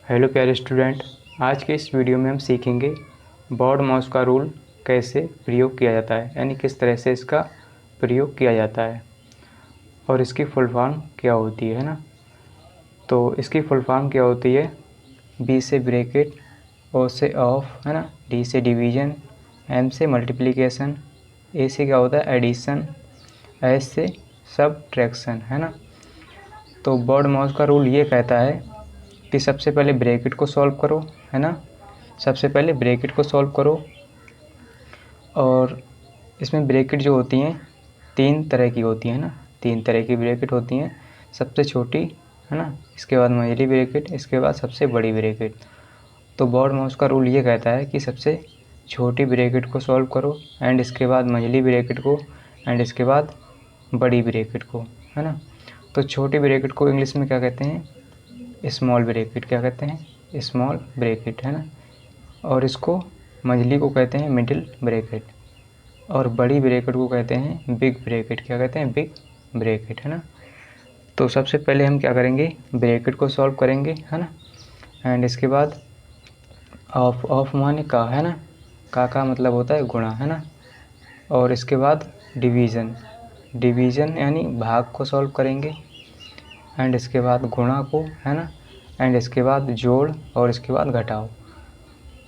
Hello प्यारे student, आज के इस वीडियो में हम सीखेंगे बॉड माउस का रूल कैसे प्रयोग किया जाता है, यानी किस तरह से इसका प्रयोग किया जाता है और इसकी फुल फॉर्म क्या होती है ना। तो इसकी फुल फॉर्म क्या होती है? बी से ब्रैकेट, ओ से ऑफ है ना, डी से डिवीज़न, एम से मल्टीप्लिकेशन, ए से क्या होता है एडिशन, एस से सबट्रैक्शन है ना। तो बॉड माउस का रूल ये कहता है कि सबसे पहले ब्रैकेट को सॉल्व करो है ना, सबसे पहले ब्रैकेट को सॉल्व करो। और इसमें ब्रैकेट जो होती हैं तीन तरह की होती हैं ना, तीन तरह की ब्रैकेट होती हैं। सबसे छोटी है ना, इसके बाद मझली ब्रैकेट, इसके बाद सबसे बड़ी ब्रैकेट। तो बॉड माउस का रूल ये कहता है कि सबसे छोटी ब्रैकेट को सॉल्व करो एंड इसके बाद मझली ब्रैकेट को एंड इसके बाद बड़ी ब्रैकेट को है ना। तो छोटी ब्रैकेट को इंग्लिश में क्या कहते हैं? Small bracket. क्या कहते हैं? स्मॉल ब्रैकेट है ना। और इसको मझली को कहते हैं मिडिल ब्रैकेट और बड़ी ब्रैकेट को कहते हैं बिग ब्रैकेट। क्या कहते हैं? बिग ब्रैकेट है ना। तो सबसे पहले हम क्या करेंगे? ब्रैकेट को सॉल्व करेंगे है ना। एंड इसके बाद ऑफ, ऑफ माने का है ना, का मतलब होता है गुणा है ना। और इसके बाद डिवीज़न, डिवीज़न यानी भाग को सॉल्व करेंगे एंड इसके बाद गुणा को है ना, एंड इसके बाद जोड़ और इसके बाद घटाओ।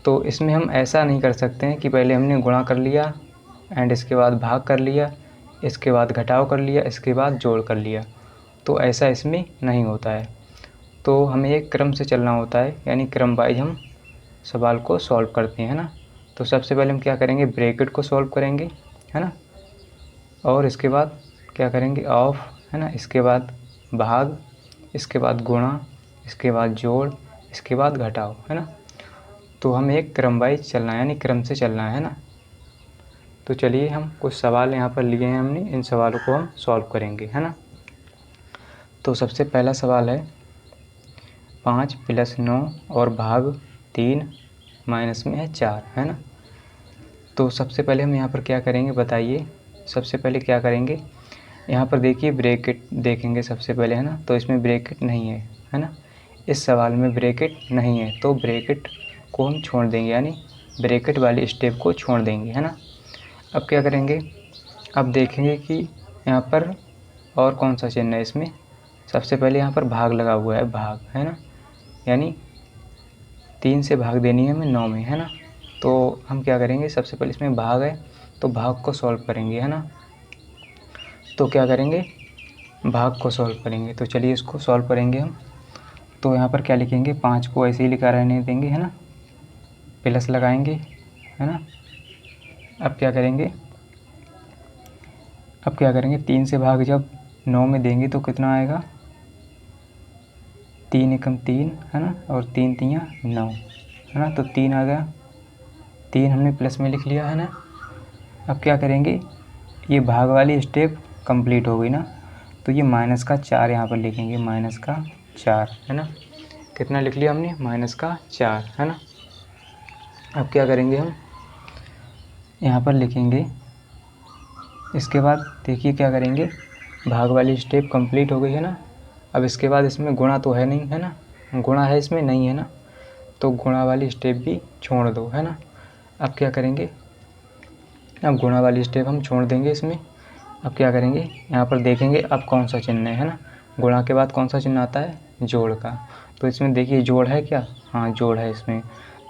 तो इसमें हम ऐसा नहीं कर सकते हैं कि पहले हमने गुणा कर लिया एंड इसके बाद भाग कर लिया, इसके बाद घटाव कर लिया, इसके बाद जोड़ कर लिया। तो ऐसा इसमें नहीं होता है। तो हमें एक क्रम से चलना होता है, यानी क्रम वाइज हम सवाल को सॉल्व करते हैं ना। तो सबसे पहले हम क्या करेंगे? ब्रैकेट को सॉल्व करेंगे है ना। और इसके बाद क्या करेंगे? ऑफ है ना, इसके बाद भाग, इसके बाद गुणा, इसके बाद जोड़, इसके बाद घटाव है ना। तो हमें एक क्रम वाइज चलना है, यानी क्रम से चलना है ना। तो चलिए हम कुछ सवाल यहाँ पर लिए हैं हमने, इन सवालों को हम सॉल्व करेंगे है ना। तो सबसे पहला सवाल है 5 + 9 और भाग 3 माइनस में है 4 है ना। तो सबसे पहले हम यहाँ पर क्या करेंगे बताइए? सबसे पहले क्या करेंगे? यहाँ पर देखिए ब्रैकेट देखेंगे सबसे पहले है ना। तो इसमें ब्रैकेट नहीं है ना, इस सवाल में ब्रैकेट नहीं है। तो ब्रैकेट को हम छोड़ देंगे, यानी ब्रैकेट वाली स्टेप को छोड़ देंगे है ना। अब क्या करेंगे? अब देखेंगे कि यहाँ पर और कौन सा चिन्ह है इसमें। सबसे पहले यहाँ पर भाग लगा हुआ है, भाग है ना, यानी 3 से भाग देनी है हमें 9 में है ना। तो हम क्या करेंगे? सबसे पहले इसमें भाग है तो भाग को सॉल्व करेंगे है ना। तो क्या करेंगे? भाग को सॉल्व करेंगे। तो चलिए इसको सॉल्व करेंगे हम। तो यहाँ पर क्या लिखेंगे? 5 को ऐसे ही लिखा रहने देंगे है ना, प्लस लगाएंगे है ना। अब क्या करेंगे? अब क्या करेंगे? 3 से भाग जब 9 में देंगे तो कितना आएगा? 3 एकम 3 है ना, और 3 तियाँ 9 है ना। तो 3 आ गया, 3 हमने प्लस में लिख लिया है ना। अब क्या करेंगे? ये भाग वाली स्टेप कंप्लीट हो गई ना। तो ये माइनस का 4 यहाँ पर लिखेंगे, माइनस का 4 है ना। कितना लिख लिया हमने? माइनस का 4 है ना। अब क्या करेंगे? हम यहाँ पर लिखेंगे, इसके बाद देखिए क्या करेंगे? भाग वाली स्टेप कंप्लीट हो गई है ना। अब इसके बाद इसमें गुणा तो है नहीं है ना, गुणा है इसमें नहीं है ना। तो गुणा वाली स्टेप भी छोड़ दो है ना। अब क्या करेंगे? अब गुणा वाली स्टेप हम छोड़ देंगे इसमें। अब क्या करेंगे? यहाँ पर देखेंगे अब कौन सा चिन्ह है ना। गुणा के बाद कौन सा चिन्ह आता है? जोड़ का। तो इसमें देखिए जोड़ है क्या? हाँ जोड़ है इसमें।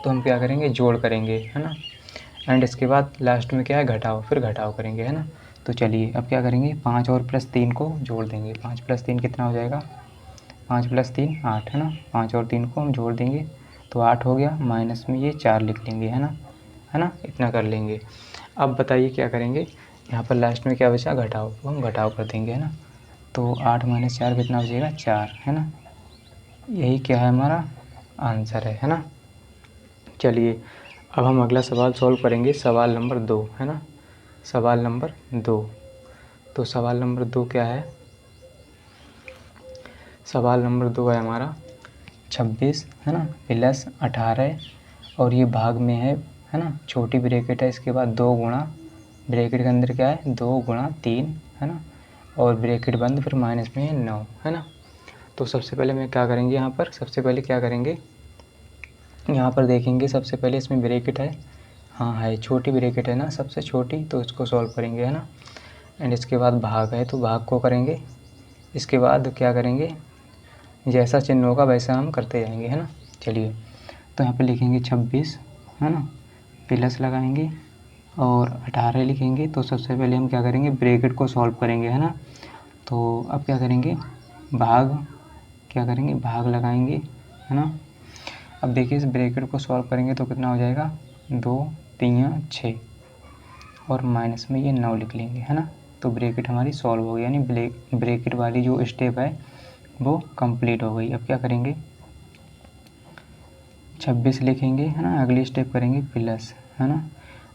तो हम क्या करेंगे? जोड़ करेंगे है ना। एंड इसके बाद लास्ट में क्या है? घटाओ, फिर घटाओ करेंगे है ना। तो चलिए अब क्या करेंगे? 5 और +3 को जोड़ देंगे। 5 + 3 कितना हो जाएगा? 5 + 3 8 है ना। 5 और 3 को हम जोड़ देंगे तो 8 हो गया, माइनस में ये 4 लिख लेंगे है ना, इतना कर लेंगे। अब बताइए क्या करेंगे? यहाँ पर लास्ट में क्या बचा? घटाओ, तो हम घटाव कर देंगे है ना। तो 8 - 4 कितना बचेगा? 4 है ना। यही क्या है? हमारा आंसर है ना। चलिए अब हम अगला सवाल सॉल्व करेंगे, सवाल नंबर 2 है ना। सवाल नंबर 2। तो सवाल नंबर 2 क्या है? सवाल नंबर 2 है हमारा 26 है ना प्लस 18 और ये भाग में है ना। छोटी ब्रैकेट है, इसके बाद 2 गुणा, ब्रैकेट के अंदर क्या है? 2 गुणा 3 है ना, और ब्रैकेट बंद, फिर माइनस में है 9 है ना। तो सबसे पहले मैं क्या करेंगे? यहाँ पर सबसे पहले क्या करेंगे? यहाँ पर देखेंगे सबसे पहले इसमें ब्रैकेट है, हाँ है, छोटी ब्रैकेट है ना, सबसे छोटी, तो इसको सॉल्व करेंगे है ना। एंड इसके बाद भाग है तो भाग को करेंगे। इसके बाद क्या करेंगे, जैसा चिन्ह होगा वैसा हम करते जाएंगे है ना। चलिए, तो यहाँ पे लिखेंगे 26 है ना, प्लस लगाएंगे और 18 लिखेंगे। तो सबसे पहले हम क्या करेंगे, ब्रैकेट को सॉल्व करेंगे है ना। तो अब क्या करेंगे, भाग, क्या करेंगे, भाग लगाएंगे है ना। अब देखिए इस ब्रैकेट को सॉल्व करेंगे तो कितना हो जाएगा, 2 3 6 और माइनस में ये 9 लिख लेंगे है ना। तो ब्रैकेट हमारी सॉल्व हो गई, यानी ब्रैकेट वाली जो स्टेप है वो कंप्लीट हो गई। अब क्या करेंगे, 26 लिखेंगे है ना, अगली स्टेप करेंगे प्लस है ना।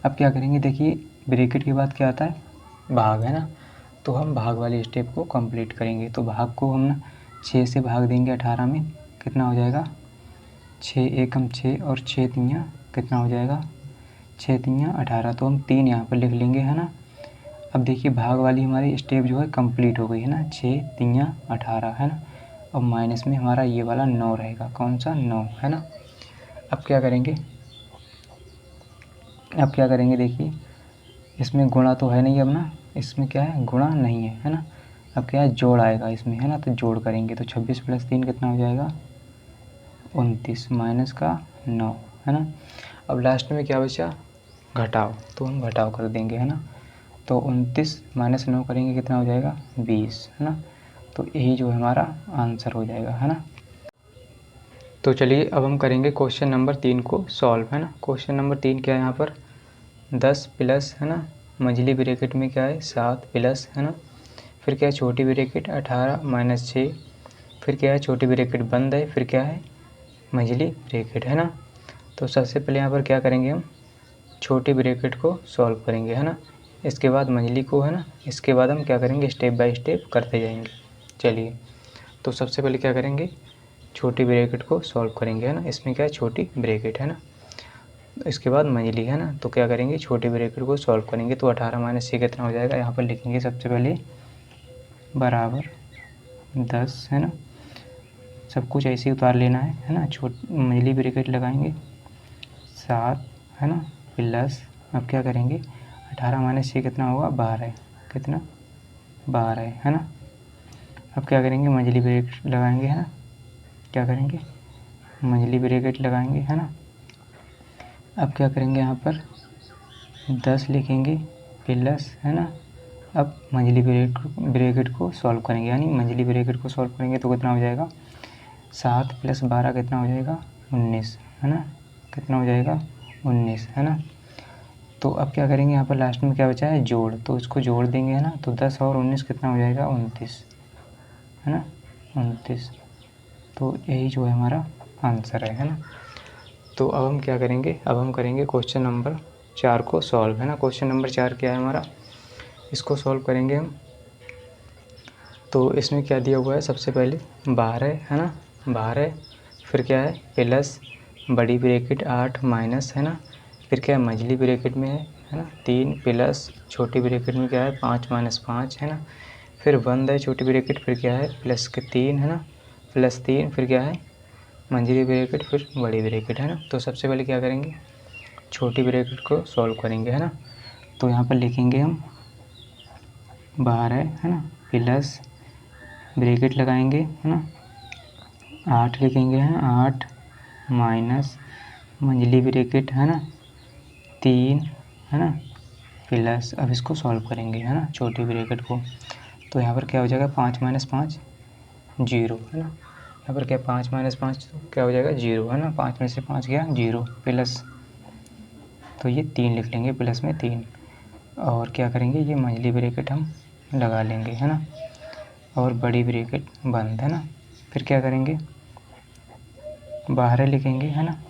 अब क्या करेंगे, देखिए ब्रैकेट के बाद क्या आता है, भाग है ना। तो हम भाग वाली स्टेप को कंप्लीट करेंगे। तो भाग को हम ना 6 से भाग देंगे 18 में, कितना हो जाएगा, 6 एकम 6 और 6 तियाँ कितना हो जाएगा, 6 तियाँ 18। तो हम 3 यहाँ पर लिख लेंगे है ना। अब देखिए भाग वाली हमारी स्टेप जो है कंप्लीट हो गई है ना, 6 तियाँ 18 है ना। अब माइनस में हमारा ये वाला 9 रहेगा, कौन सा, 9 है ना। अब क्या करेंगे, देखिए इसमें गुणा तो है नहीं अब ना, इसमें क्या है, गुणा नहीं है ना। अब क्या है, जोड़ आएगा इसमें है ना। तो जोड़ करेंगे तो 26 + 3 कितना हो जाएगा, 29 माइनस का 9 है ना। अब लास्ट में क्या बचा, घटाव, तो हम घटाव कर देंगे है ना। तो 29 - 9 करेंगे कितना हो जाएगा, 20 है ना। तो यही जो है हमारा आंसर हो जाएगा है ना। तो चलिए अब हम करेंगे क्वेश्चन नंबर 3 को सॉल्व है ना। क्वेश्चन नंबर 3 क्या है, यहाँ पर 10 प्लस है ना, मंझली ब्रैकेट में क्या है 7 प्लस है ना, फिर क्या है छोटी ब्रैकेट 18 - 6, फिर क्या है छोटी ब्रैकेट बंद है, फिर क्या है मंझली ब्रैकेट है ना। तो सबसे पहले यहाँ पर क्या करेंगे, हम छोटी ब्रैकेट को सॉल्व करेंगे है ना, इसके बाद मंझली को है ना, इसके बाद हम क्या करेंगे, स्टेप बाय स्टेप करते जाएंगे। चलिए, तो सबसे पहले क्या करेंगे, छोटी ब्रैकेट को सॉल्व करेंगे है ना। इसमें क्या है, छोटी ब्रैकेट है ना, इसके बाद मंझली है ना। तो क्या करेंगे, छोटी ब्रैकेट को सॉल्व करेंगे। तो 18 - 6 कितना हो जाएगा, यहाँ पर लिखेंगे सबसे पहले बराबर 10 है ना। सब कुछ ऐसे ही उतार लेना है ना। मंझली ब्रैकेट लगाएंगे 7 है ना, प्लस, अब क्या करेंगे, 18 - 6 कितना होगा, 12, कितना, 12 है ना। अब क्या करेंगे, मंझली ब्रैकेट लगाएंगे है ना, क्या करेंगे, मंझली ब्रैकेट लगाएंगे है ना। अब क्या करेंगे, यहाँ पर 10 लिखेंगे प्लस है ना। अब मंझली ब्रैकेट को सॉल्व करेंगे, यानी मंझली ब्रैकेट को सॉल्व करेंगे तो कितना हो जाएगा, 7 + 12 कितना हो जाएगा, 19 है ना, कितना हो जाएगा, 19 है ना। तो अब क्या करेंगे, यहाँ पर लास्ट में क्या बचा है, जोड़, तो इसको जोड़ देंगे है ना। तो 10 और 19 कितना हो जाएगा, 29 है ना, 29। तो यही जो है हमारा आंसर है ना। तो अब हम क्या करेंगे, अब हम करेंगे क्वेश्चन नंबर 4 को सॉल्व है ना। क्वेश्चन नंबर 4 क्या है हमारा, इसको सॉल्व करेंगे हम। तो इसमें क्या दिया हुआ है, सबसे पहले 12 है ना, 12, फिर क्या है प्लस बड़ी ब्रैकेट 8 माइनस है ना, फिर क्या है मंझली ब्रैकेट में है ना 3 प्लस छोटी ब्रैकेट में क्या है 5 - 5 है ना, फिर बंद है छोटी ब्रैकेट, फिर क्या है प्लस के 3 है ना, प्लस 3, फिर क्या है मंझली ब्रैकेट, फिर बड़ी ब्रैकेट है ना। तो सबसे पहले क्या करेंगे, छोटी ब्रैकेट को सॉल्व करेंगे है ना। तो यहाँ पर लिखेंगे हम 12 है ना, प्लस ब्रैकेट लगाएंगे है ना, 8 लिखेंगे हैं, 8 माइनस मंझली ब्रैकेट है ना 3 है ना, प्लस, अब इसको सॉल्व करेंगे है ना छोटी ब्रैकेट को। तो यहाँ पर क्या हो जाएगा, 5 - 5 0 है ना। यहाँ पर क्या 5 - 5 तो क्या हो जाएगा, 0 है ना। 5 में से 5 गया 0, प्लस, तो ये 3 लिख लेंगे, प्लस में 3, और क्या करेंगे, ये मंझली ब्रैकेट हम लगा लेंगे है ना, और बड़ी ब्रैकेट बंद है ना। फिर क्या करेंगे, 12 लिखेंगे है ना,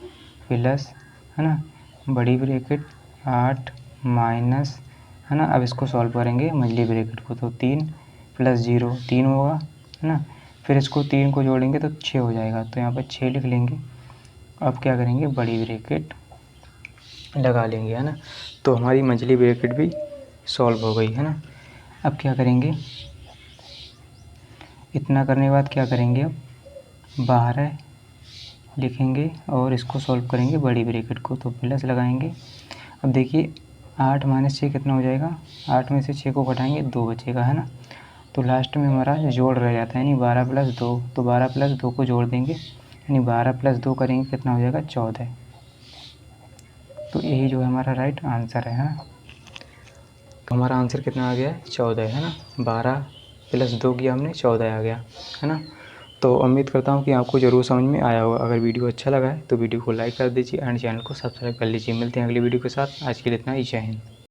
प्लस है ना बड़ी ब्रैकेट 8 माइनस है ना। अब इसको सॉल्व करेंगे मंझली ब्रैकेट को। तो 3 + 0 3 होगा है ना, फिर इसको 3 को जोड़ेंगे तो 6 हो जाएगा। तो यहाँ पर 6 लिख लेंगे। अब क्या करेंगे, बड़ी ब्रैकेट लगा लेंगे है ना। तो हमारी मंझली ब्रैकेट भी सॉल्व हो गई है ना। अब क्या करेंगे, इतना करने के बाद क्या करेंगे, अब 12 लिखेंगे और इसको सॉल्व करेंगे बड़ी ब्रैकेट को, तो प्लस लगाएंगे। अब देखिए 8 माइनस 6 कितना हो जाएगा, 8 में से 6 को घटाएंगे 2 बचेगा, है ना। तो लास्ट में हमारा जोड़ रह जाता है, यानी 12 प्लस 2, तो 12 प्लस 2 को जोड़ देंगे, यानी 12 प्लस 2 करेंगे कितना हो जाएगा 14। तो यही जो है हमारा राइट आंसर है ना। तो हमारा आंसर कितना आ गया है 14, है ना। 12 प्लस 2 किया हमने 14 आ गया, है ना। तो उम्मीद करता हूँ कि आपको ज़रूर समझ में आया होगा। अगर वीडियो अच्छा लगा है तो वीडियो को लाइक कर दीजिए एंड चैनल को सब्सक्राइब कर लीजिए। मिलते हैं अगली वीडियो के साथ। आज के लिए इतना ही, जय हिंद।